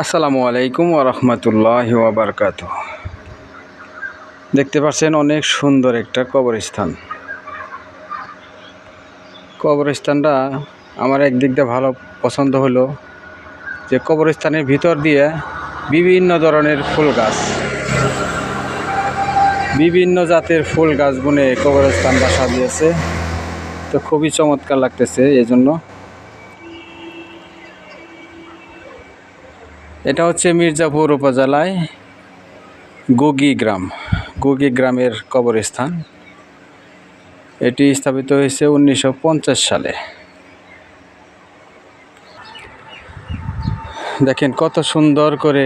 আসসালামু আলাইকুম ওয়া রাহমাতুল্লাহি ওয়া বারাকাতুহু। দেখতে পাচ্ছেন অনেক সুন্দর একটা কবরস্থান। কবরস্থানটা আমার একদিক দিয়ে ভালো পছন্দ হলো যে কবরস্থানের ভিতর দিয়ে বিভিন্ন ধরনের ফুল গাছ, বিভিন্ন জাতের ফুল গাছ বুনে কবরস্থানটা সাজিয়েছে, তো খুবই চমৎকার লাগতেছে। এজন্য এটা হচ্ছে মির্জাপুর উপজেলায় গুগি গ্রামের কবরস্থান। এটি স্থাপিত হয়েছে 1950 সালে। দেখেন কত সুন্দর করে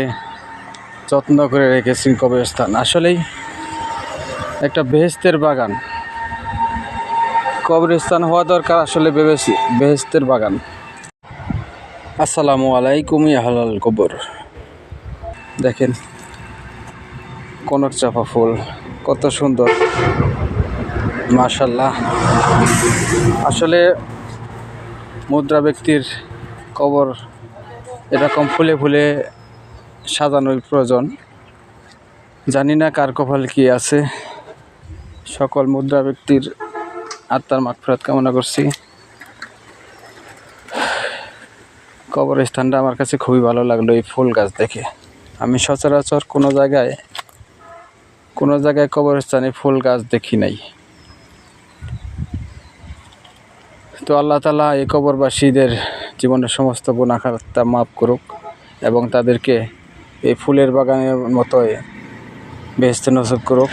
যত্ন করে রেখেছেন কবরস্থান। আসলেই একটা বেহেশতের বাগান। কবরস্থান হওয়া দরকার আসলে বেহেশতের বাগান। আসসালামু আলাইকুম ইয়া হালাল কবর। দেখেন কনক চাপা ফুল কত সুন্দর, মাশাআল্লাহ। আসলে মুদ্রা ব্যক্তির কবর এরকম ফুলে ফুলে সাজানোর প্রয়োজন। জানি না কার কপাল কি আছে। সকল মুদ্রা ব্যক্তির আত্মার মাগফিরাত কামনা করছি। কবরস্থানটা আমার কাছে খুবই ভালো লাগলো এই ফুল গাছ দেখে। আমি সচরাচর কোনো জায়গায় কবরস্থানে ফুল গাছ দেখি নাই। তো আল্লাহ তাআলা এই কবরবাসীদের জীবনের সমস্ত গুনাহ খাতা মাফ করুক এবং তাদেরকে এই ফুলের বাগানের মতোই বেহেশতে নসিব করুক।